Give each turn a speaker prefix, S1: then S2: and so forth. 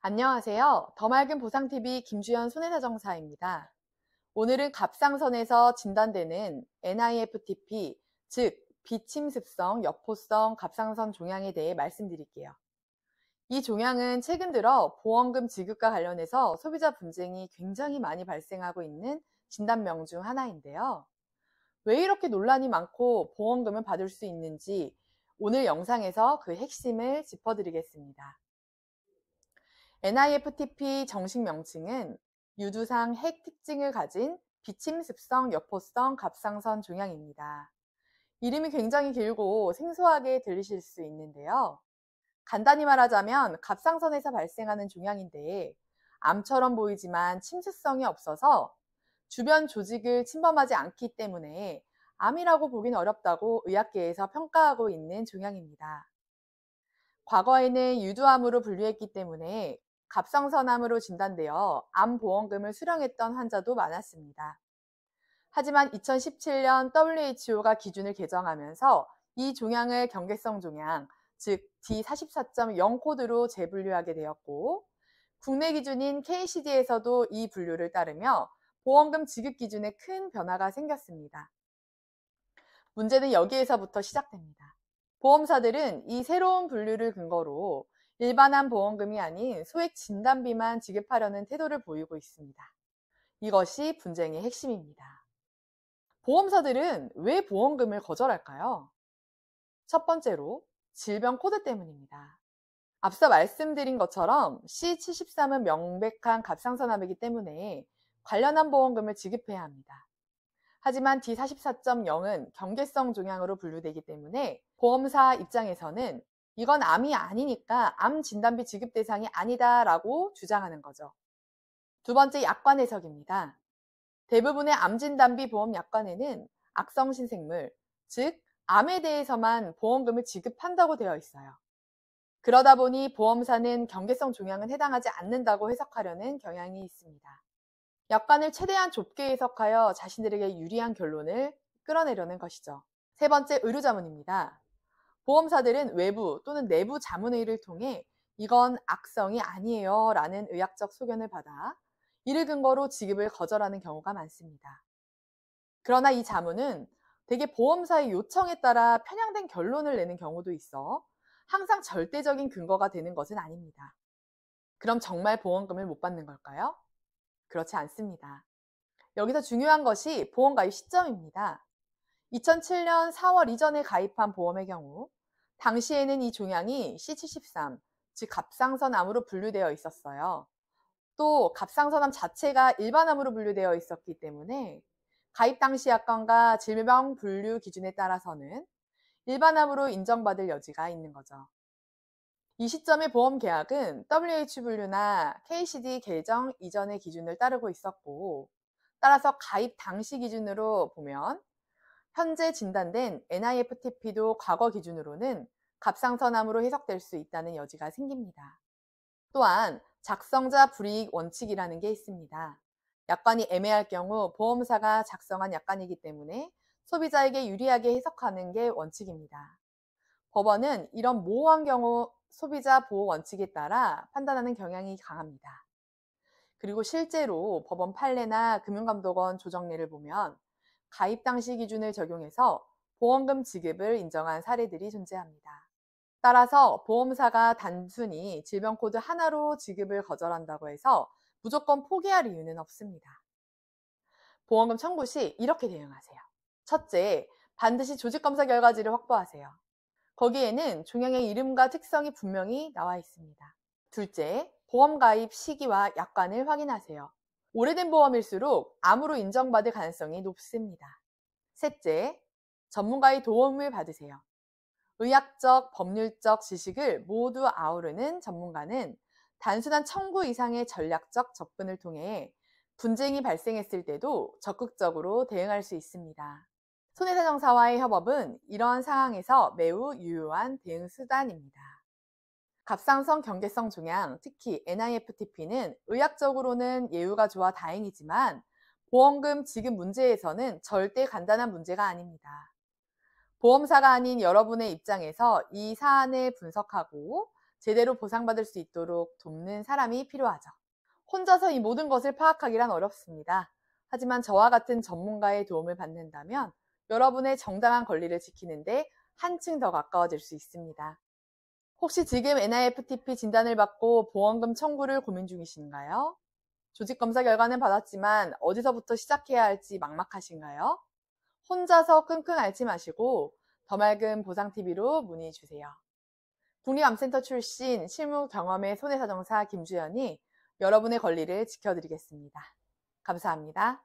S1: 안녕하세요. 더 맑은 보상TV 김주현 손해사정사입니다. 오늘은 갑상선에서 진단되는 NIFTP, 즉 비침습성 여포성 갑상선 종양에 대해 말씀드릴게요. 이 종양은 최근 들어 보험금 지급과 관련해서 소비자 분쟁이 굉장히 많이 발생하고 있는 진단명 중 하나인데요. 왜 이렇게 논란이 많고 보험금을 받을 수 있는지 오늘 영상에서 그 핵심을 짚어드리겠습니다. NIFTP 정식 명칭은 유두상 핵 특징을 가진 비침습성 여포성 갑상선 종양입니다. 이름이 굉장히 길고 생소하게 들리실 수 있는데요. 간단히 말하자면 갑상선에서 발생하는 종양인데 암처럼 보이지만 침투성이 없어서 주변 조직을 침범하지 않기 때문에 암이라고 보긴 어렵다고 의학계에서 평가하고 있는 종양입니다. 과거에는 유두암으로 분류했기 때문에 갑상선암으로 진단되어 암보험금을 수령했던 환자도 많았습니다. 하지만 2017년 WHO가 기준을 개정하면서 이 종양을 경계성 종양, 즉 D44.0 코드로 재분류하게 되었고, 국내 기준인 KCD에서도 이 분류를 따르며 보험금 지급 기준에 큰 변화가 생겼습니다. 문제는 여기에서부터 시작됩니다. 보험사들은 이 새로운 분류를 근거로 일반암 보험금이 아닌 소액 진단비만 지급하려는 태도를 보이고 있습니다. 이것이 분쟁의 핵심입니다. 보험사들은 왜 보험금을 거절할까요? 첫 번째로 질병 코드 때문입니다. 앞서 말씀드린 것처럼 C73은 명백한 갑상선암이기 때문에 관련한 보험금을 지급해야 합니다. 하지만 D44.0은 경계성 종양으로 분류되기 때문에 보험사 입장에서는 이건 암이 아니니까 암 진단비 지급 대상이 아니다라고 주장하는 거죠. 두 번째, 약관 해석입니다. 대부분의 암 진단비 보험 약관에는 악성 신생물, 즉 암에 대해서만 보험금을 지급한다고 되어 있어요. 그러다 보니 보험사는 경계성 종양은 해당하지 않는다고 해석하려는 경향이 있습니다. 약관을 최대한 좁게 해석하여 자신들에게 유리한 결론을 끌어내려는 것이죠. 세 번째, 의료자문입니다. 보험사들은 외부 또는 내부 자문회의를 통해 이건 악성이 아니에요 라는 의학적 소견을 받아 이를 근거로 지급을 거절하는 경우가 많습니다. 그러나 이 자문은 대개 보험사의 요청에 따라 편향된 결론을 내는 경우도 있어 항상 절대적인 근거가 되는 것은 아닙니다. 그럼 정말 보험금을 못 받는 걸까요? 그렇지 않습니다. 여기서 중요한 것이 보험 가입 시점입니다. 2007년 4월 이전에 가입한 보험의 경우 당시에는 이 종양이 C73, 즉 갑상선암으로 분류되어 있었어요. 또 갑상선암 자체가 일반암으로 분류되어 있었기 때문에 가입 당시 약관과 질병 분류 기준에 따라서는 일반암으로 인정받을 여지가 있는 거죠. 이 시점의 보험 계약은 WH 분류나 KCD 개정 이전의 기준을 따르고 있었고, 따라서 가입 당시 기준으로 보면 현재 진단된 NIFTP도 과거 기준으로는 갑상선암으로 해석될 수 있다는 여지가 생깁니다. 또한 작성자 불이익 원칙이라는 게 있습니다. 약관이 애매할 경우 보험사가 작성한 약관이기 때문에 소비자에게 유리하게 해석하는 게 원칙입니다. 법원은 이런 모호한 경우 소비자 보호 원칙에 따라 판단하는 경향이 강합니다. 그리고 실제로 법원 판례나 금융감독원 조정례를 보면 가입 당시 기준을 적용해서 보험금 지급을 인정한 사례들이 존재합니다. 따라서 보험사가 단순히 질병 코드 하나로 지급을 거절한다고 해서 무조건 포기할 이유는 없습니다. 보험금 청구 시 이렇게 대응하세요. 첫째, 반드시 조직검사 결과지를 확보하세요. 거기에는 종양의 이름과 특성이 분명히 나와 있습니다. 둘째, 보험 가입 시기와 약관을 확인하세요. 오래된 보험일수록 암으로 인정받을 가능성이 높습니다. 셋째, 전문가의 도움을 받으세요. 의학적, 법률적 지식을 모두 아우르는 전문가는 단순한 청구 이상의 전략적 접근을 통해 분쟁이 발생했을 때도 적극적으로 대응할 수 있습니다. 손해사정사와의 협업은 이러한 상황에서 매우 유효한 대응 수단입니다. 갑상선 경계성 종양, 특히 NIFTP는 의학적으로는 예후가 좋아 다행이지만 보험금 지급 문제에서는 절대 간단한 문제가 아닙니다. 보험사가 아닌 여러분의 입장에서 이 사안을 분석하고 제대로 보상받을 수 있도록 돕는 사람이 필요하죠. 혼자서 이 모든 것을 파악하기란 어렵습니다. 하지만 저와 같은 전문가의 도움을 받는다면 여러분의 정당한 권리를 지키는데 한층 더 가까워질 수 있습니다. 혹시 지금 NIFTP 진단을 받고 보험금 청구를 고민 중이신가요? 조직 검사 결과는 받았지만 어디서부터 시작해야 할지 막막하신가요? 혼자서 끙끙 앓지 마시고 더 맑은 보상TV로 문의 주세요. 국립암센터 출신 실무 경험의 손해사정사 김주연이 여러분의 권리를 지켜드리겠습니다. 감사합니다.